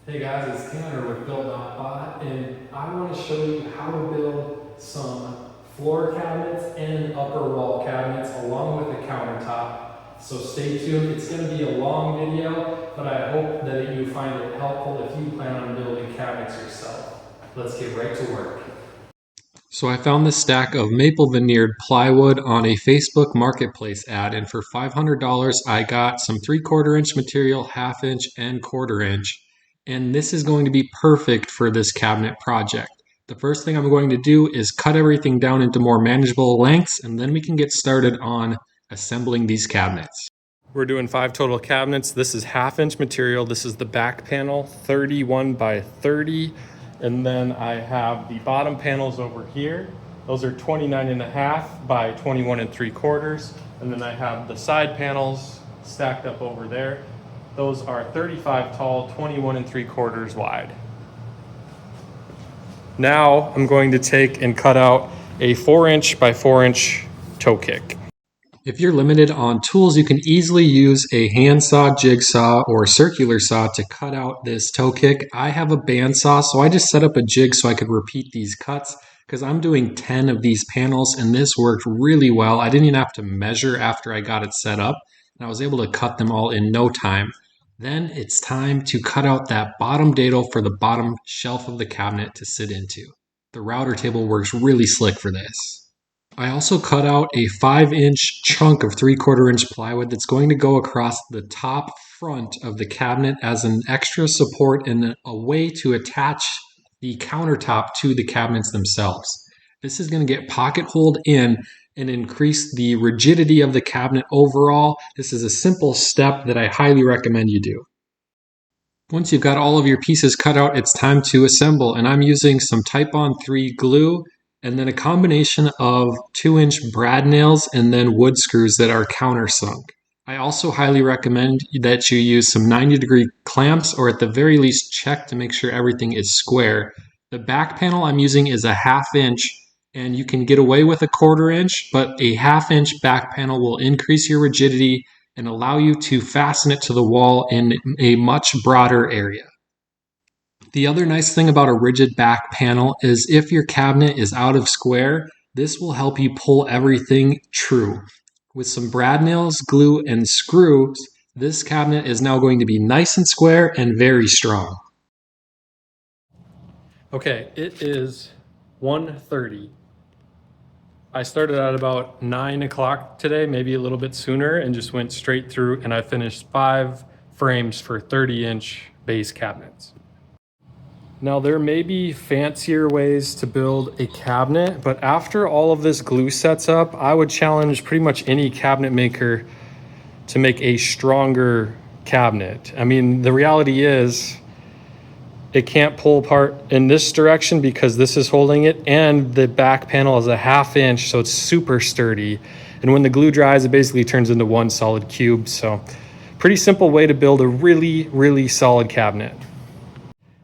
Hey guys, it's Tanner with Build.bot, and I want to show you how to build some floor cabinets and upper wall cabinets along with the countertop. So stay tuned. It's going to be a long video, but I hope that you find it helpful if you plan on building cabinets yourself. Let's get right to work. So I found this stack of maple veneered plywood on a Facebook Marketplace ad, and for $500 I got some 3/4 inch material, 1/2 inch, and 1/4 inch. And this is going to be perfect for this cabinet project. The first thing I'm going to do is cut everything down into more manageable lengths, and then we can get started on assembling these cabinets. We're doing 5 total cabinets. This is 1/2 inch material. This is the back panel, 31 by 30. And then I have the bottom panels over here. Those are 29.5 by 21 3/4. And then I have the side panels stacked up over there. Those are 35 tall, 21 3/4 wide. Now I'm going to take and cut out a 4-inch by 4-inch toe kick. If you're limited on tools, you can easily use a handsaw, jigsaw, or circular saw to cut out this toe kick. I have a bandsaw, so I just set up a jig so I could repeat these cuts because I'm doing 10 of these panels, and this worked really well. I didn't even have to measure after I got it set up, and I was able to cut them all in no time. Then it's time to cut out that bottom dado for the bottom shelf of the cabinet to sit into. The router table works really slick for this. I also cut out a 5-inch chunk of 3/4 inch plywood that's going to go across the top front of the cabinet as an extra support and a way to attach the countertop to the cabinets themselves. This is going to get pocket holed in and increase the rigidity of the cabinet overall. This is a simple step that I highly recommend you do. Once you've got all of your pieces cut out, it's time to assemble, and I'm using some Type-On 3 glue and then a combination of 2-inch brad nails and then wood screws that are countersunk. I also highly recommend that you use some 90-degree clamps, or at the very least check to make sure everything is square. The back panel I'm using is a 1/2 inch, and you can get away with a 1/4 inch, but a 1/2 inch back panel will increase your rigidity and allow you to fasten it to the wall in a much broader area. The other nice thing about a rigid back panel is if your cabinet is out of square, this will help you pull everything true. With some brad nails, glue, and screws, this cabinet is now going to be nice and square and very strong. Okay, it is 1:30. I started at about 9 o'clock today, maybe a little bit sooner, and just went straight through, and I finished 5 frames for 30-inch base cabinets. Now there may be fancier ways to build a cabinet, but after all of this glue sets up, I would challenge pretty much any cabinet maker to make a stronger cabinet. I mean, the reality is it can't pull apart in this direction because this is holding it, and the back panel is a 1/2 inch, so it's super sturdy. And when the glue dries, it basically turns into one solid cube. So pretty simple way to build a really, really solid cabinet.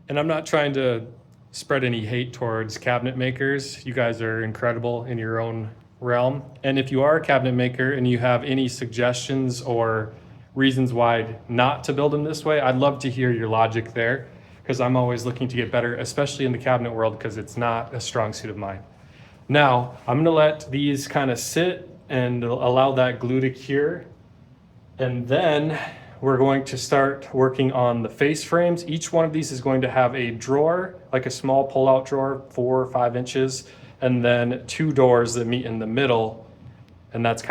And I'm not trying to spread any hate towards cabinet makers. You guys are incredible in your own realm. And if you are a cabinet maker and you have any suggestions or reasons why not to build them this way, I'd love to hear your logic there, because I'm always looking to get better, especially in the cabinet world, because it's not a strong suit of mine. Now, I'm gonna let these kind of sit and allow that glue to cure. And then we're going to start working on the face frames. Each one of these is going to have a drawer, like a small pull-out drawer, 4 or 5 inches, and then 2 doors that meet in the middle. And that's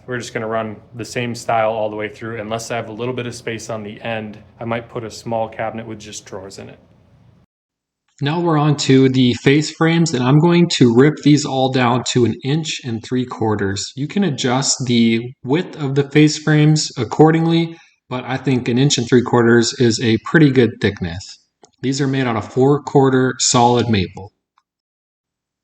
we're just gonna run the same style all the way through. Unless I have a little bit of space on the end, I might put a small cabinet with just drawers in it. Now we're on to the face frames, and I'm going to rip these all down to 1 3/4 inches. You can adjust the width of the face frames accordingly, but I think 1 3/4 inches is a pretty good thickness. These are made out of 4/4 solid maple.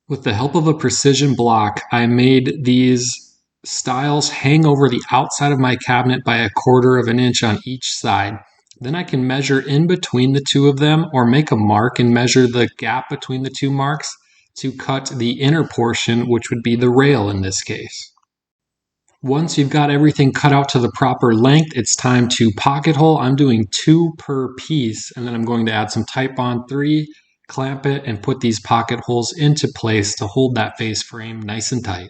With the help of a precision block, I made these stiles hang over the outside of my cabinet by 1/4 inch on each side. Then I can measure in between the two of them, or make a mark and measure the gap between the two marks to cut the inner portion, which would be the rail in this case. Once you've got everything cut out to the proper length, it's time to pocket hole. I'm doing 2 per piece, and then I'm going to add some type on 3, clamp it, and put these pocket holes into place to hold that face frame nice and tight.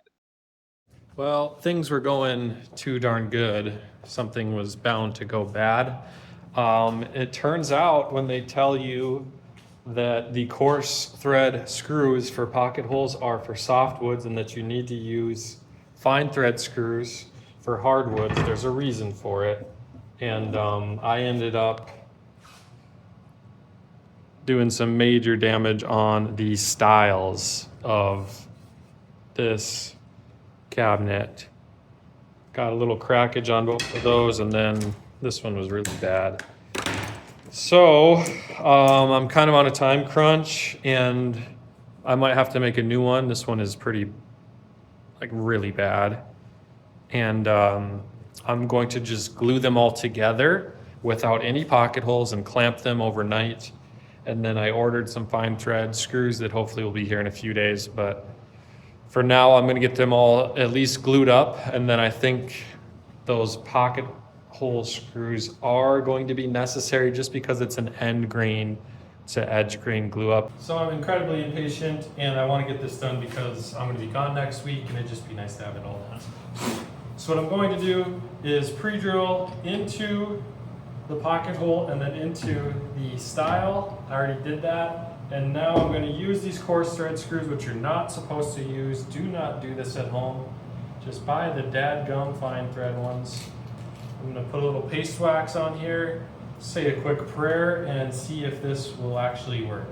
Well, things were going too darn good. Something was bound to go bad. It turns out when they tell you that the coarse thread screws for pocket holes are for softwoods and that you need to use fine thread screws for hardwoods, there's a reason for it. And I ended up doing some major damage on the stiles of this cabinet. Got a little crackage on both of those, and then this one was really bad. So I'm kind of on a time crunch, and I might have to make a new one. This one is pretty, like, really bad. And I'm going to just glue them all together without any pocket holes and clamp them overnight. And then I ordered some fine thread screws that hopefully will be here in a few days. But for now, I'm going to get them all at least glued up. And then I think those pocket hole screws are going to be necessary just because it's an end grain to edge grain glue up. So I'm incredibly impatient, and I want to get this done because I'm going to be gone next week, and it'd just be nice to have it all done. So what I'm going to do is pre-drill into the pocket hole and then into the stile. I already did that. And now I'm going to use these coarse thread screws, which you're not supposed to use. Do not do this at home. Just buy the dadgum fine thread ones. I'm going to put a little paste wax on here, say a quick prayer, and see if this will actually work.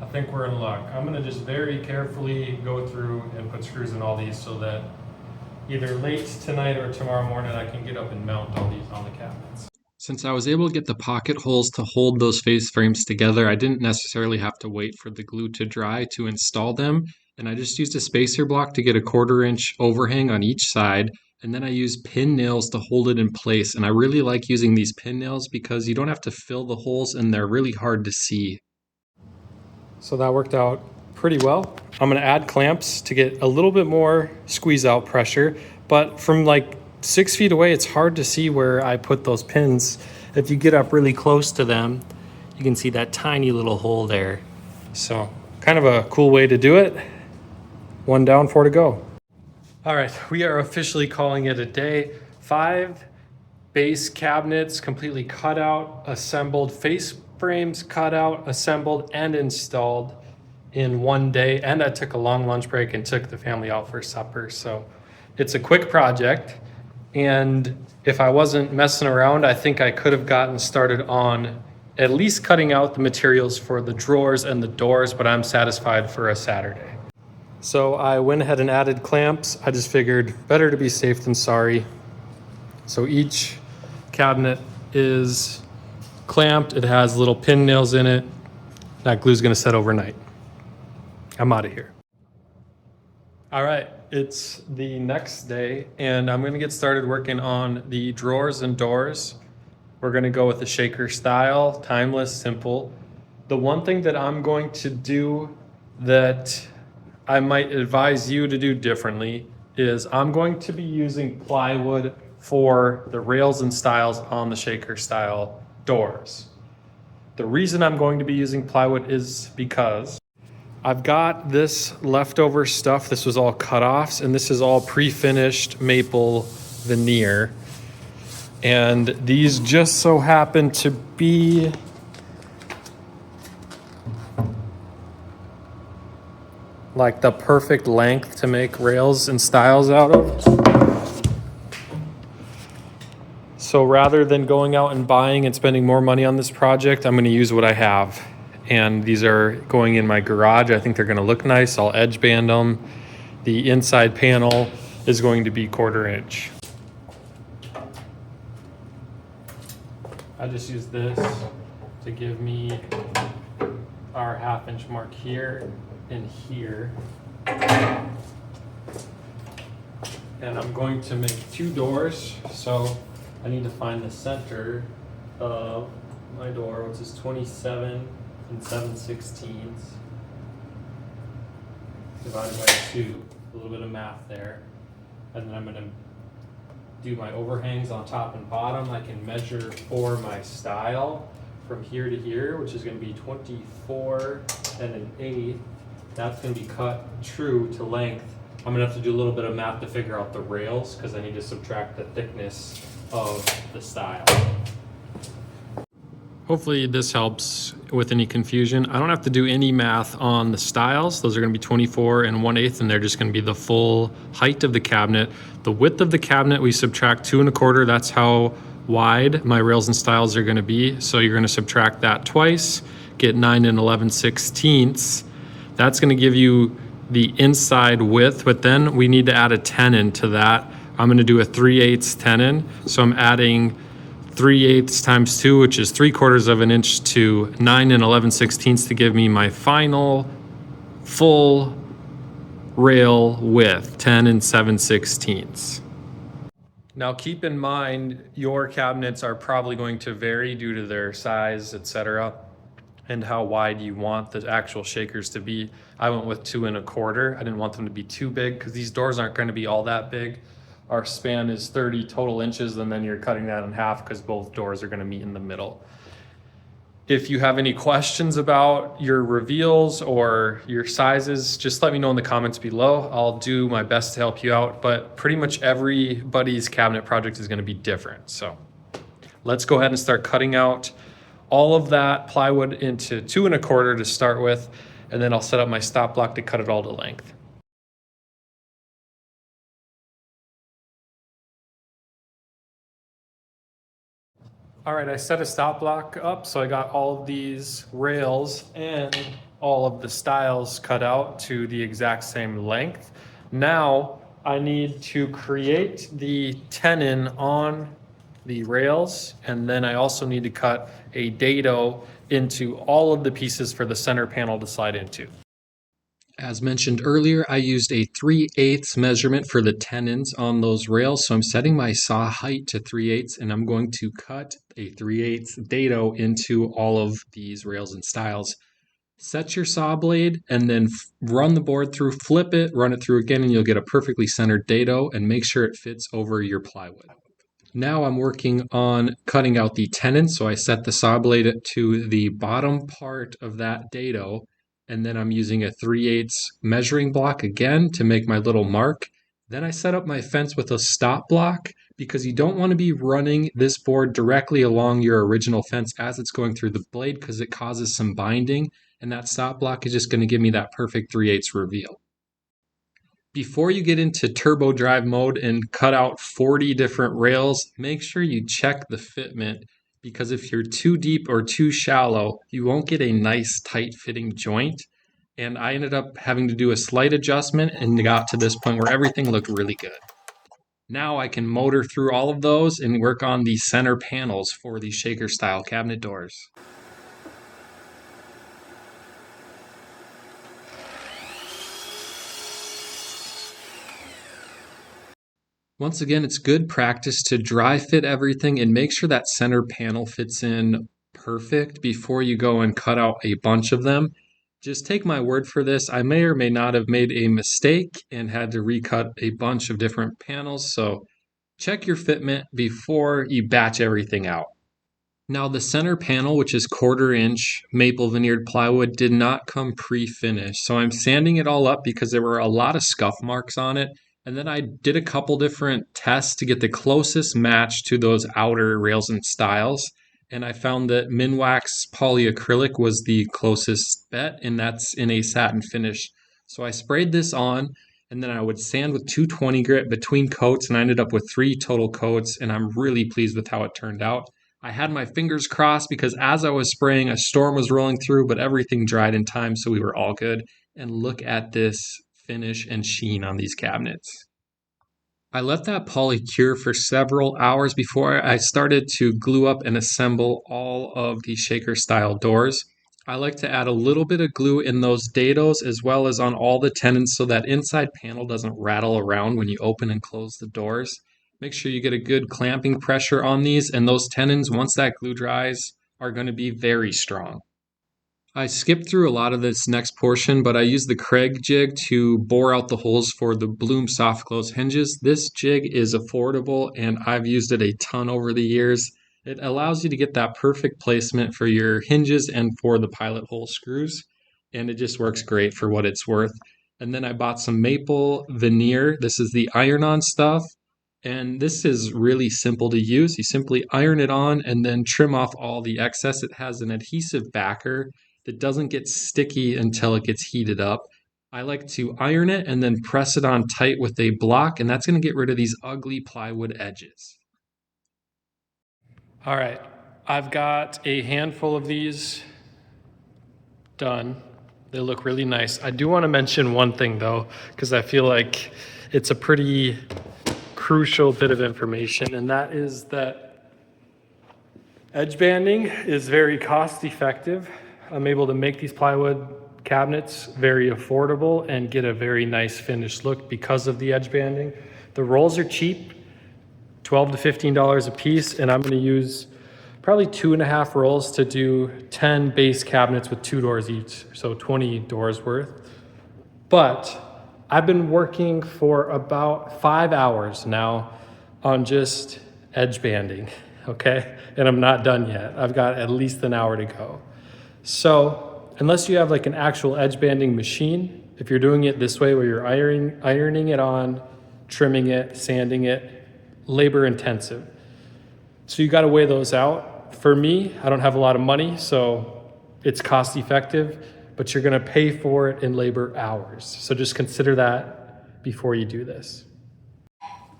I think we're in luck. I'm going to just very carefully go through and put screws in all these so that either late tonight or tomorrow morning I can get up and mount all these on the cabinets. Since I was able to get the pocket holes to hold those face frames together, I didn't necessarily have to wait for the glue to dry to install them. And I just used a spacer block to get a 1/4 inch overhang on each side. And then I used pin nails to hold it in place. And I really like using these pin nails because you don't have to fill the holes and they're really hard to see. So that worked out pretty well. I'm going to add clamps to get a little bit more squeeze out pressure, but from like 6 feet away, it's hard to see where I put those pins. If you get up really close to them, you can see that tiny little hole there. So kind of a cool way to do it. 1 down, 4 to go. All right, we are officially calling it a day. 5 base cabinets completely cut out, assembled, face frames cut out, assembled, and installed in 1 day. And I took a long lunch break and took the family out for supper. So it's a quick project. And if I wasn't messing around, I think I could have gotten started on at least cutting out the materials for the drawers and the doors, but I'm satisfied for a Saturday. So I went ahead and added clamps. I just figured better to be safe than sorry. So each cabinet is clamped. It has little pin nails in it. That glue's gonna set overnight. I'm out of here. All right, it's the next day, and I'm gonna get started working on the drawers and doors. We're gonna go with the shaker style, timeless, simple. The one thing that I'm going to do that I might advise you to do differently is I'm going to be using plywood for the rails and stiles on the shaker style doors. The reason I'm going to be using plywood is because I've got this leftover stuff. This was all cut-offs, and this is all pre-finished maple veneer. And these just so happen to be like the perfect length to make rails and stiles out of. So rather than going out and buying and spending more money on this project, I'm going to use what I have. And these are going in my garage. I think they're going to look nice. I'll edge band them. The inside panel is going to be 1/4 inch. I just use this to give me our 1/2 inch mark here and here. And I'm going to make 2 doors. So I need to find the center of my door, which is 27 and 7/16 divided by 2. A little bit of math there. And then I'm going to do my overhangs on top and bottom. I can measure for my style from here to here, which is going to be 24 and an eighth. That's going to be cut true to length. I'm going to have to do a little bit of math to figure out the rails because I need to subtract the thickness of the style. Hopefully this helps with any confusion. I don't have to do any math on the stiles. Those are going to be 24 and 1/8, and they're just going to be the full height of the cabinet. The width of the cabinet, we subtract 2 1/4. That's how wide my rails and stiles are going to be. So you're going to subtract that twice, get 9 and 11/16. That's going to give you the inside width, but then we need to add a tenon to that. I'm going to do a 3/8 tenon. So I'm adding 3/8 times 2, which is 3/4 of an inch, to 9 and 11/16 to give me my final full rail width, 10 and 7/16. Now keep in mind, your cabinets are probably going to vary due to their size, etc., and how wide you want the actual shakers to be. I went with 2 1/4. I didn't want them to be too big because these doors aren't going to be all that big. Our span is 30 total inches, and then you're cutting that in half because both doors are going to meet in the middle. If you have any questions about your reveals or your sizes, just let me know in the comments below. I'll do my best to help you out, but pretty much everybody's cabinet project is going to be different. So let's go ahead and start cutting out all of that plywood into 2 1/4 to start with, and then I'll set up my stop block to cut it all to length. All right, I set a stop block up, so I got all of these rails and all of the stiles cut out to the exact same length. Now I need to create the tenon on the rails, and then I also need to cut a dado into all of the pieces for the center panel to slide into. As mentioned earlier, I used a 3/8 measurement for the tenons on those rails. So I'm setting my saw height to 3/8, and I'm going to cut a 3/8 dado into all of these rails and stiles. Set your saw blade and then run the board through, flip it, run it through again, and you'll get a perfectly centered dado, and make sure it fits over your plywood. Now I'm working on cutting out the tenon. So I set the saw blade to the bottom part of that dado, and then I'm using a 3/8 measuring block again to make my little mark. Then I set up my fence with a stop block because you don't want to be running this board directly along your original fence as it's going through the blade because it causes some binding, and that stop block is just going to give me that perfect 3/8 reveal. Before you get into turbo drive mode and cut out 40 different rails, make sure you check the fitment, because if you're too deep or too shallow, you won't get a nice tight fitting joint. And I ended up having to do a slight adjustment and got to this point where everything looked really good. Now I can motor through all of those and work on the center panels for the shaker style cabinet doors. Once again, it's good practice to dry fit everything and make sure that center panel fits in perfect before you go and cut out a bunch of them. Just take my word for this. I may or may not have made a mistake and had to recut a bunch of different panels, so check your fitment before you batch everything out. Now the center panel, which is 1/4 inch maple veneered plywood, did not come pre-finished. So I'm sanding it all up because there were a lot of scuff marks on it. And then I did a couple different tests to get the closest match to those outer rails and stiles. And I found that Minwax polyacrylic was the closest bet, and that's in a satin finish. So I sprayed this on, and then I would sand with 220 grit between coats, and I ended up with 3 total coats, and I'm really pleased with how it turned out. I had my fingers crossed because as I was spraying, a storm was rolling through, but everything dried in time, so we were all good. And look at this finish and sheen on these cabinets. I let that poly cure for several hours before I started to glue up and assemble all of the shaker style doors. I like to add a little bit of glue in those dados as well as on all the tenons so that inside panel doesn't rattle around when you open and close the doors. Make sure you get a good clamping pressure on these, and those tenons, once that glue dries, are going to be very strong. I skipped through a lot of this next portion, but I used the Craig jig to bore out the holes for the Bloom soft close hinges. This jig is affordable and I've used it a ton over the years. It allows you to get that perfect placement for your hinges and for the pilot hole screws, and it just works great for what it's worth. And then I bought some maple veneer. This is the iron-on stuff. And this is really simple to use. You simply iron it on and then trim off all the excess. It has an adhesive backer that doesn't get sticky until it gets heated up. I like to iron it and then press it on tight with a block, and that's going to get rid of these ugly plywood edges. All right, I've got a handful of these done. They look really nice. I do want to mention one thing though, because I feel like it's a pretty crucial bit of information, and that is that edge banding is very cost effective. I'm able to make these plywood cabinets very affordable and get a very nice finished look because of the edge banding. The rolls are cheap, $12 to $15 a piece, and I'm going to use probably 2.5 rolls to do 10 base cabinets with 2 doors each, so 20 doors worth. But I've been working for about 5 hours now on just edge banding, okay? And I'm not done yet. I've got at least an hour to go. So unless you have like an actual edge banding machine, if you're doing it this way where you're ironing it on, trimming it, sanding it, labor intensive. So you got to weigh those out. For me, I don't have a lot of money, so it's cost effective, but you're going to pay for it in labor hours. So just consider that before you do this.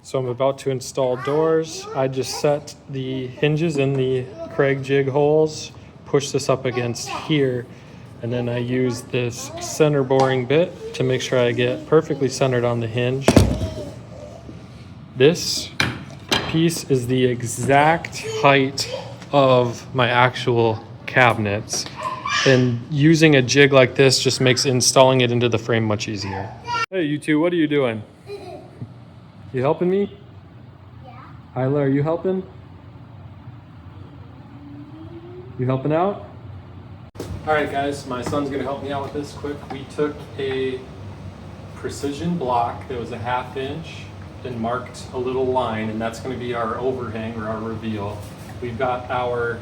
So I'm about to install doors. I just set the hinges in the Craig jig holes, push this up against here, and then I use this center boring bit to make sure I get perfectly centered on the hinge. This piece is the exact height of my actual cabinets, and using a jig like this just makes installing it into the frame much easier. Hey, you two, what are you doing? You helping me? Yeah. Isla, are you helping? You helping out? All right, guys, my son's gonna help me out with this quick. We took a precision block that was a 1/2 inch and marked a little line, and that's gonna be our overhang or our reveal. We've got our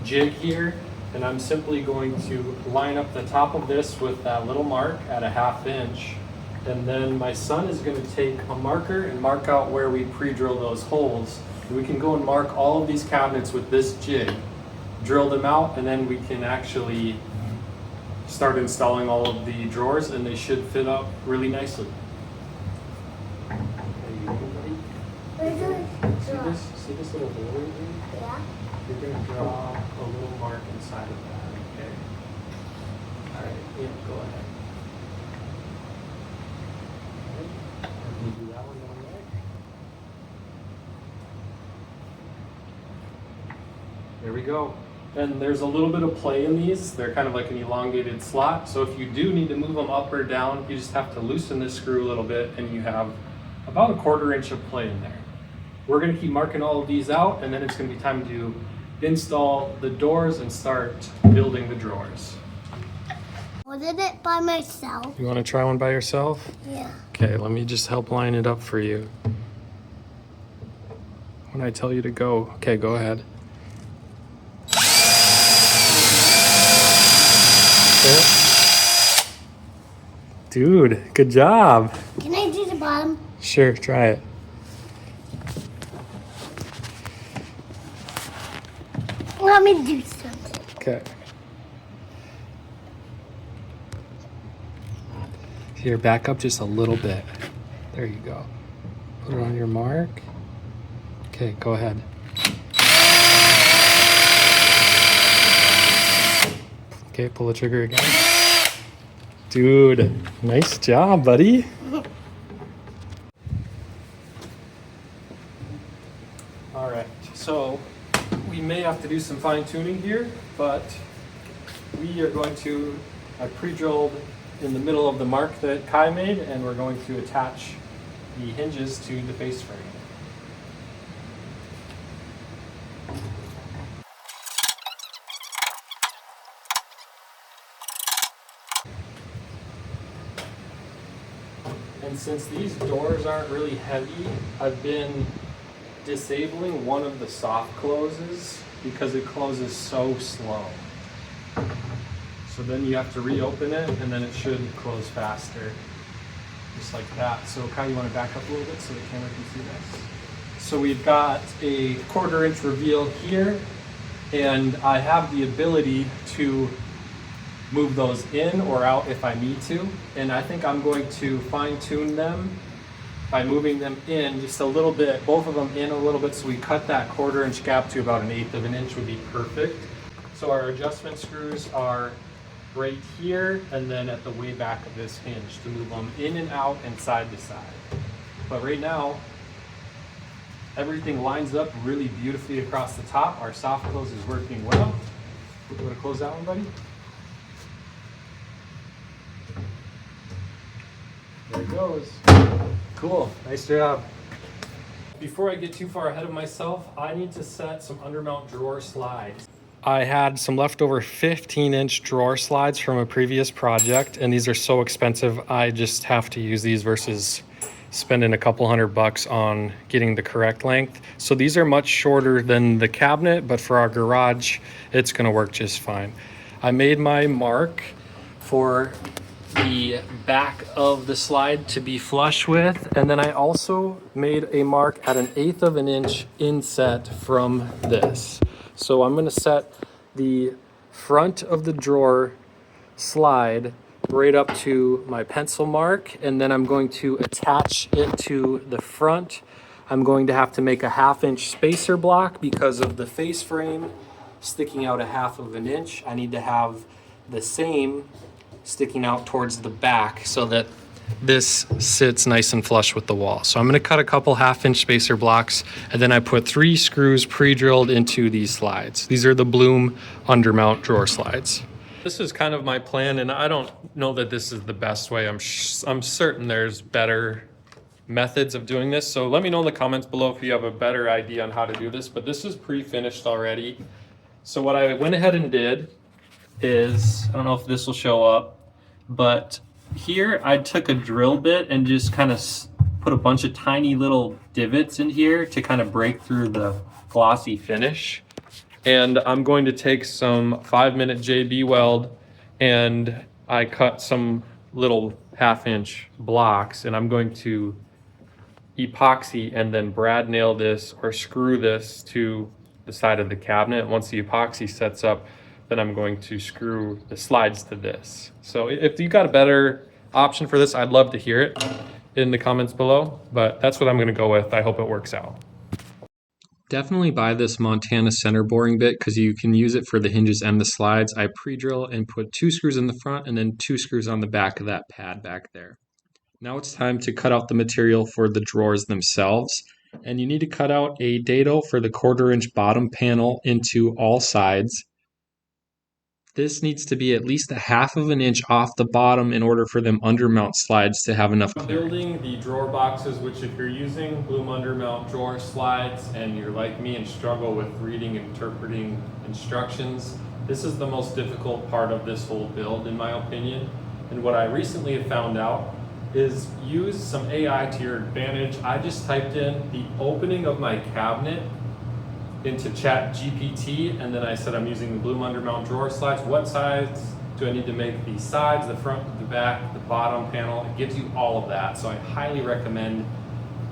jig here, and I'm simply going to line up the top of this with that little mark at a 1/2 inch. And then my son is gonna take a marker and mark out where we pre-drill those holes. And we can go and mark all of these cabinets with this jig, drill them out, and then we can actually start installing all of the drawers, and they should fit up really nicely. See this little hole right here? Yeah. You're going to draw a little mark inside of that, okay? All right, yeah, go ahead. All right. And you do that one down there. There we go. And there's a little bit of play in these. They're kind of like an elongated slot. So if you do need to move them up or down, you just have to loosen this screw a little bit, and you have about a 1/4 inch of play in there. We're going to keep marking all of these out, and then it's going to be time to install the doors and start building the drawers. I did it by myself. You want to try one by yourself? Yeah. Okay, let me just help line it up for you. When I tell you to go, okay, go ahead. Okay. Dude, good job. Can I do the bottom? Sure, try it. Let me do something. Okay. Here, back up just a little bit. There you go. Put it on your mark. Okay, go ahead. Okay, pull the trigger again. Dude, nice job, buddy. All right, so we may have to do some fine tuning here, but we are going to, I pre-drilled in the middle of the mark that Kai made, and we're going to attach the hinges to the face frame. And since these doors aren't really heavy, I've been disabling one of the soft closes because it closes so slow. So then you have to reopen it and then it should close faster. Just like that. So Kyle, you want to back up a little bit so the camera can see this? So we've got a 1/4 inch reveal here, and I have the ability to move those in or out if I need to. And I think I'm going to fine tune them by moving them in just a little bit, both of them in a little bit, so we cut that 1/4 inch gap to about 1/8 of an inch would be perfect. So our adjustment screws are right here and then at the way back of this hinge to move them in and out and side to side. But right now, everything lines up really beautifully across the top. Our soft close is working well. You want to close that one, buddy? There it goes. Cool, nice job. Before I get too far ahead of myself, I need to set some undermount drawer slides. I had some leftover 15-inch drawer slides from a previous project, and these are so expensive, I just have to use these versus spending a couple $100 on getting the correct length. So these are much shorter than the cabinet, but for our garage, it's gonna work just fine. I made my mark for the back of the slide to be flush with, and then I also made a mark at 1/8 of an inch inset from this. So I'm gonna set the front of the drawer slide right up to my pencil mark, and then I'm going to attach it to the front. I'm going to have to make a 1/2 inch spacer block because of the face frame sticking out 1/2 of an inch. I need to have the same sticking out towards the back so that this sits nice and flush with the wall. So I'm going to cut a couple 1/2 inch spacer blocks, and then I put 3 screws pre-drilled into these slides. These are the Bloom undermount drawer slides. This is kind of my plan, and I don't know that this is the best way. I'm certain there's better methods of doing this. So let me know in the comments below if you have a better idea on how to do this, but this is pre-finished already. So what I went ahead and did is, I don't know if this will show up, but here I took a drill bit and just kind of put a bunch of tiny little divots in here to kind of break through the glossy finish. And I'm going to take some 5-minute JB weld, and I cut some little 1/2 inch blocks, and I'm going to epoxy and then brad nail this or screw this to the side of the cabinet. Once the epoxy sets up, then I'm going to screw the slides to this. So if you got a better option for this, I'd love to hear it in the comments below, but that's what I'm gonna go with. I hope it works out. Definitely buy this Montana center boring bit because you can use it for the hinges and the slides. I pre-drill and put 2 screws in the front and then 2 screws on the back of that pad back there. Now it's time to cut out the material for the drawers themselves. And you need to cut out a dado for the 1/4 inch bottom panel into all sides. This needs to be at least 1/2 of an inch off the bottom in order for them undermount slides to have enough clearance. Building the drawer boxes, which if you're using Bloom undermount drawer slides and you're like me and struggle with reading and interpreting instructions, this is the most difficult part of this whole build in my opinion. And what I recently have found out is use some AI to your advantage. I just typed in the opening of my cabinet into Chat GPT, and then I said I'm using the Bloom undermount drawer slides. What size do I need to make the sides, the front, the back, the bottom panel? It gives you all of that. So I highly recommend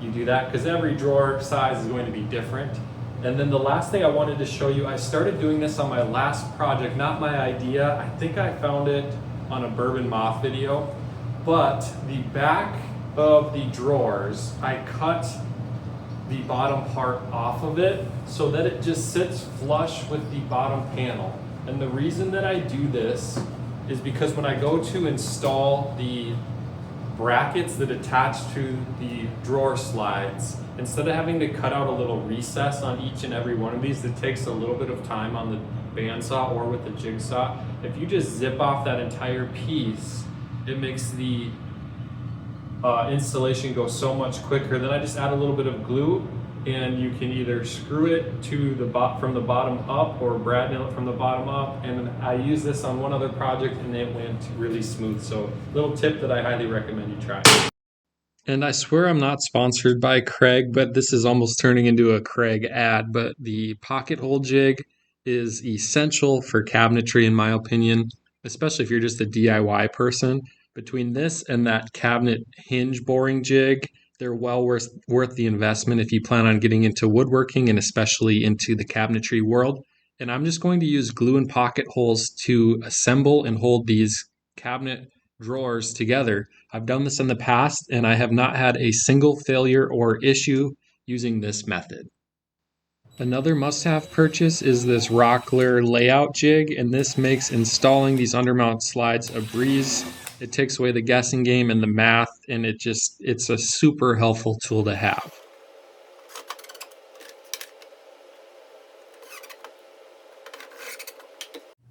you do that because every drawer size is going to be different. And then the last thing I wanted to show you, I started doing this on my last project, not my idea. I think I found it on a Bourbon Moth video, but the back of the drawers, I cut the bottom part off of it so that it just sits flush with the bottom panel. And the reason that I do this is because when I go to install the brackets that attach to the drawer slides, instead of having to cut out a little recess on each and every one of these that takes a little bit of time on the bandsaw or with the jigsaw, if you just zip off that entire piece, it makes the installation go so much quicker. Then I just add a little bit of glue, and you can either screw it to the from the bottom up or brad nail it from the bottom up. And I used this on one other project and it went really smooth. So little tip that I highly recommend you try. And I swear I'm not sponsored by Craig, but this is almost turning into a Craig ad. But the pocket hole jig is essential for cabinetry, in my opinion, especially if you're just a DIY person. Between this and that cabinet hinge boring jig, they're well worth the investment if you plan on getting into woodworking and especially into the cabinetry world. And I'm just going to use glue and pocket holes to assemble and hold these cabinet drawers together. I've done this in the past and I have not had a single failure or issue using this method. Another must-have purchase is this Rockler layout jig, and this makes installing these undermount slides a breeze. It takes away the guessing game and the math, and it's a super helpful tool to have.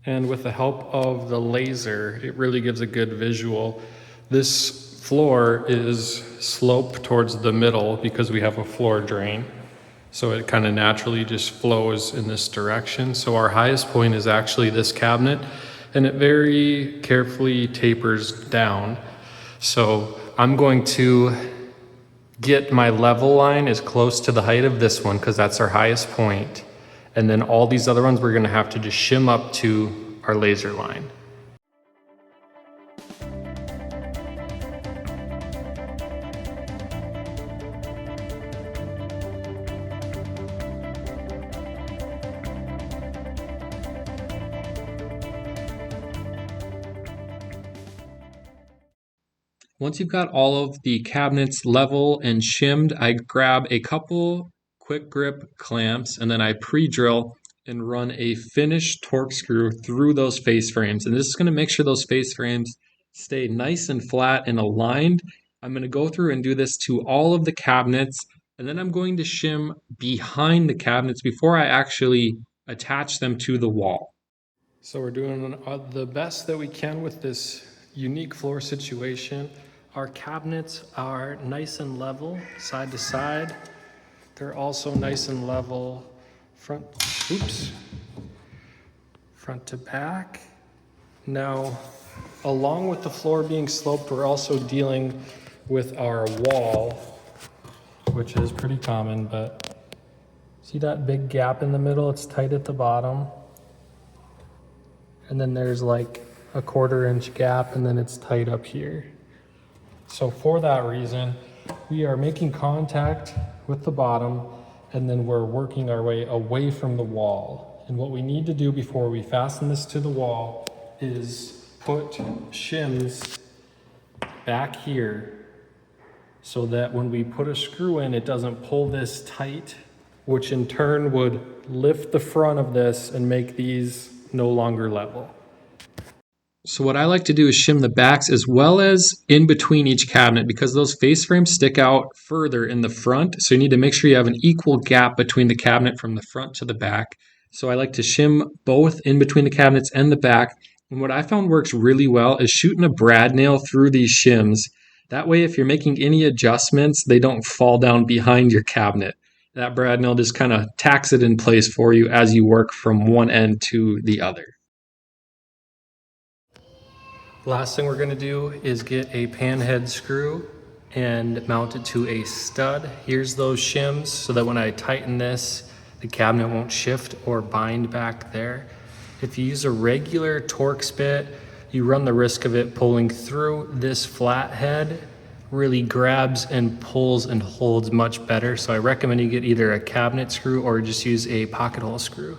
And with the help of the laser, it really gives a good visual. This floor is sloped towards the middle because we have a floor drain. So it kind of naturally just flows in this direction. So our highest point is actually this cabinet, and it very carefully tapers down. So I'm going to get my level line as close to the height of this one because that's our highest point. And then all these other ones we're going to have to just shim up to our laser line. Once you've got all of the cabinets level and shimmed, I grab a couple quick grip clamps and then I pre-drill and run a finished torque screw through those face frames. And this is going to make sure those face frames stay nice and flat and aligned. I'm going to go through and do this to all of the cabinets, and then I'm going to shim behind the cabinets before I actually attach them to the wall. So we're doing the best that we can with this unique floor situation. Our cabinets are nice and level side to side. They're also nice and level front to back. Now, along with the floor being sloped, we're also dealing with our wall, which is pretty common, but see that big gap in the middle? It's tight at the bottom. And then there's like a 1/4 inch gap, and then it's tight up here. So for that reason, we are making contact with the bottom, and then we're working our way away from the wall. And what we need to do before we fasten this to the wall is put shims back here so that when we put a screw in, it doesn't pull this tight, which in turn would lift the front of this and make these no longer level. So what I like to do is shim the backs as well as in between each cabinet because those face frames stick out further in the front. So you need to make sure you have an equal gap between the cabinet from the front to the back. So I like to shim both in between the cabinets and the back. And what I found works really well is shooting a brad nail through these shims. That way, if you're making any adjustments, they don't fall down behind your cabinet. That brad nail just kind of tacks it in place for you as you work from one end to the other. Last thing we're going to do is get a pan head screw and mount it to a stud. Here's those shims so that when I tighten this, the cabinet won't shift or bind back there. If you use a regular Torx bit, you run the risk of it pulling through. This flathead really grabs and pulls and holds much better. So I recommend you get either a cabinet screw or just use a pocket hole screw.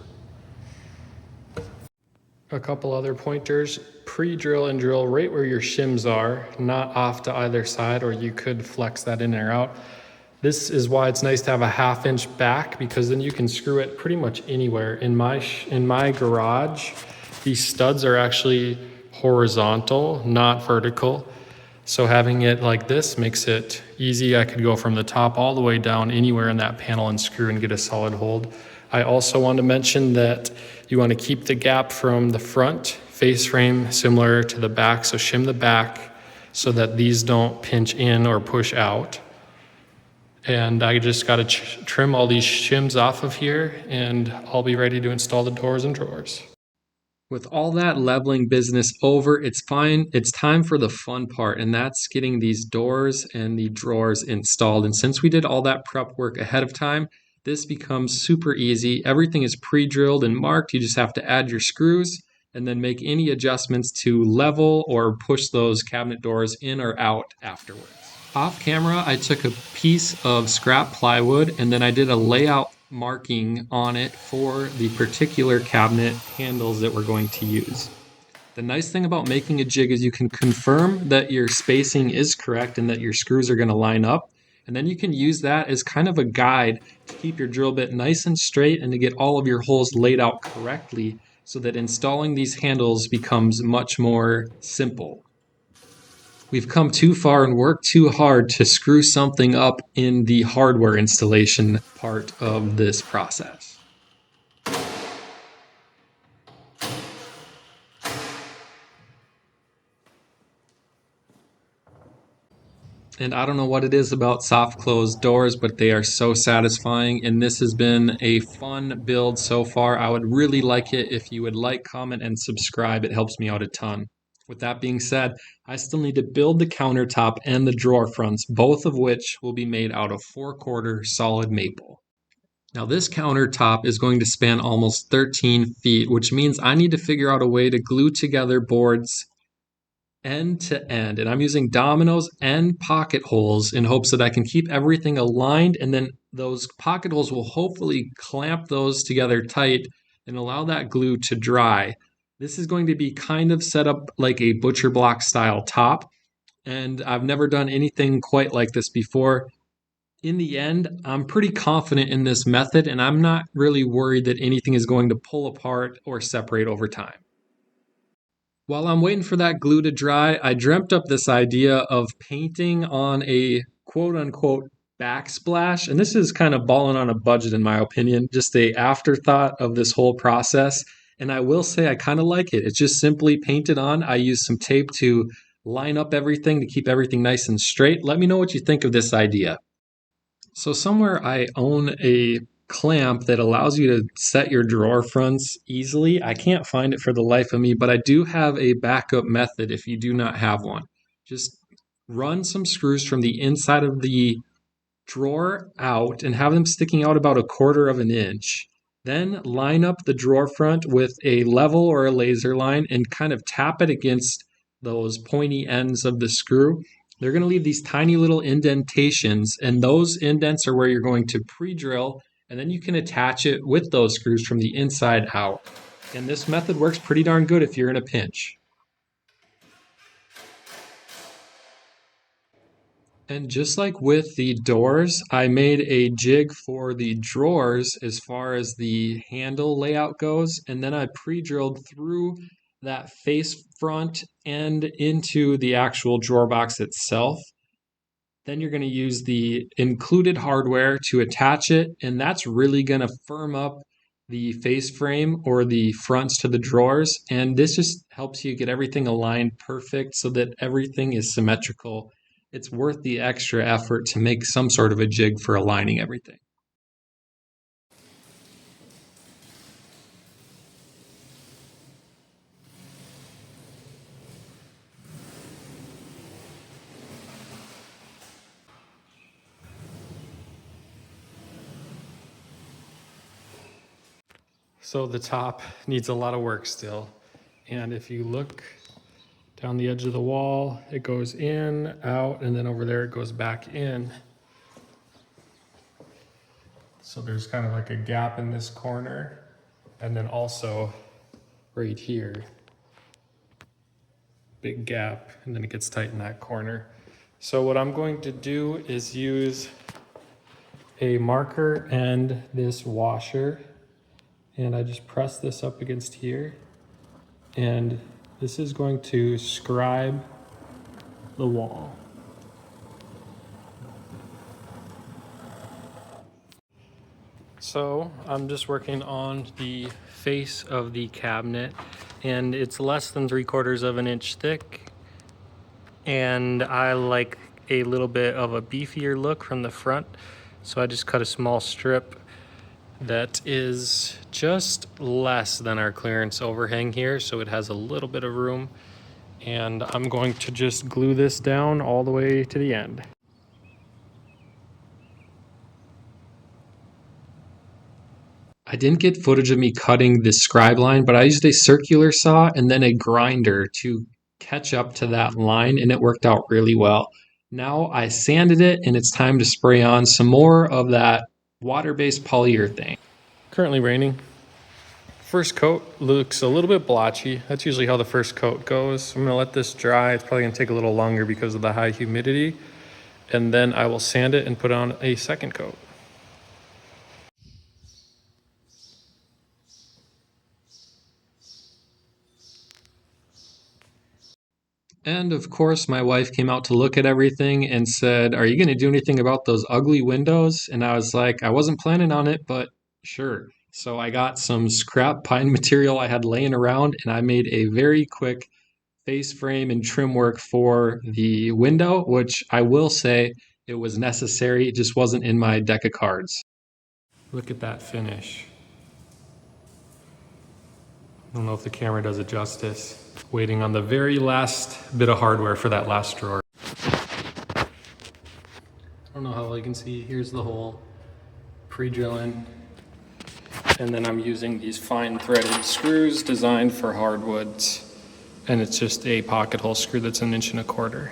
A couple other pointers: pre-drill and drill right where your shims are, not off to either side, or you could flex that in or out. This is why it's nice to have a 1/2 inch back, because then you can screw it pretty much anywhere. In my garage, these studs are actually horizontal, not vertical. So having it like this makes it easy. I could go from the top all the way down anywhere in that panel and screw and get a solid hold. I also want to mention that you want to keep the gap from the front face frame similar to the back. So shim the back so that these don't pinch in or push out. And I just got to trim all these shims off of here, and I'll be ready to install the doors and drawers. With all that leveling business over, it's fine. It's time for the fun part, and that's getting these doors and the drawers installed. And since we did all that prep work ahead of time, this becomes super easy. Everything is pre-drilled and marked. You just have to add your screws and then make any adjustments to level or push those cabinet doors in or out afterwards. Off camera, I took a piece of scrap plywood and then I did a layout marking on it for the particular cabinet handles that we're going to use. The nice thing about making a jig is you can confirm that your spacing is correct and that your screws are going to line up. And then you can use that as kind of a guide to keep your drill bit nice and straight and to get all of your holes laid out correctly so that installing these handles becomes much more simple. We've come too far and worked too hard to screw something up in the hardware installation part of this process. And I don't know what it is about soft closed doors, but they are so satisfying. And this has been a fun build so far. I would really like it if you would like, comment, and subscribe. It helps me out a ton. With that being said, I still need to build the countertop and the drawer fronts, both of which will be made out of 4/4 solid maple. Now this countertop is going to span almost 13 feet, which means I need to figure out a way to glue together boards end to end. And I'm using dominoes and pocket holes in hopes that I can keep everything aligned, and then those pocket holes will hopefully clamp those together tight and allow that glue to dry. This is going to be kind of set up like a butcher block style top, and I've never done anything quite like this before. In the end, I'm pretty confident in this method, and I'm not really worried that anything is going to pull apart or separate over time. While I'm waiting for that glue to dry, I dreamt up this idea of painting on a quote-unquote backsplash, and this is kind of balling on a budget in my opinion, just a afterthought of this whole process. And I will say I kind of like it. It's just simply painted on. I use some tape to line up everything to keep everything nice and straight. Let me know what you think of this idea. So somewhere I own a clamp that allows you to set your drawer fronts easily. I can't find it for the life of me, but I do have a backup method if you do not have one. Just run some screws from the inside of the drawer out and have them sticking out about 1/4 of an inch. Then line up the drawer front with a level or a laser line and kind of tap it against those pointy ends of the screw. They're going to leave these tiny little indentations, and those indents are where you're going to pre-drill, and then you can attach it with those screws from the inside out. And this method works pretty darn good if you're in a pinch. And just like with the doors, I made a jig for the drawers as far as the handle layout goes, and then I pre-drilled through that face front and into the actual drawer box itself. Then you're going to use the included hardware to attach it, and that's really going to firm up the face frame or the fronts to the drawers. And this just helps you get everything aligned perfect so that everything is symmetrical. It's worth the extra effort to make some sort of a jig for aligning everything. So the top needs a lot of work still. And if you look down the edge of the wall, it goes in, out, and then over there it goes back in. So there's kind of like a gap in this corner, and then also right here, big gap, and then it gets tight in that corner. So what I'm going to do is use a marker and this washer, and I just press this up against here, and this is going to scribe the wall. So I'm just working on the face of the cabinet, and it's less than 3/4 of an inch thick, and I like a little bit of a beefier look from the front, so I just cut a small strip that is just less than our clearance overhang here, so it has a little bit of room. And I'm going to just glue this down all the way to the end. I didn't get footage of me cutting this scribe line, but I used a circular saw and then a grinder to catch up to that line, and it worked out really well. Now I sanded it, and it's time to spray on some more of that water-based polyurethane. Currently raining. First coat looks a little bit blotchy. That's usually how the first coat goes. I'm gonna let this dry. It's probably gonna take a little longer because of the high humidity. And then I will sand it and put on a second coat. And of course, my wife came out to look at everything and said, "Are you going to do anything about those ugly windows?" And I was like, I wasn't planning on it, but sure. So I got some scrap pine material I had laying around, and I made a very quick face frame and trim work for the window, which I will say it was necessary. It just wasn't in my deck of cards. Look at that finish. I don't know if the camera does it justice. Waiting on the very last bit of hardware for that last drawer. I don't know how well you can see. Here's the hole, pre-drilling. And then I'm using these fine threaded screws designed for hardwoods. And it's just a pocket hole screw that's 1.25 inches.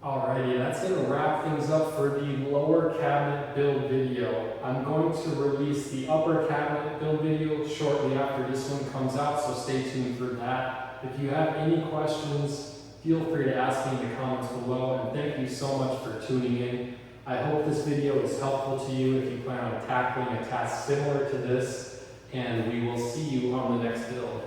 Alrighty, that's going to wrap things up for the lower cabinet build video. I'm going to release the upper cabinet build video shortly after this one comes out, so stay tuned for that. If you have any questions, feel free to ask me in the comments below, and thank you so much for tuning in. I hope this video is helpful to you if you plan on tackling a task similar to this, and we will see you on the next build.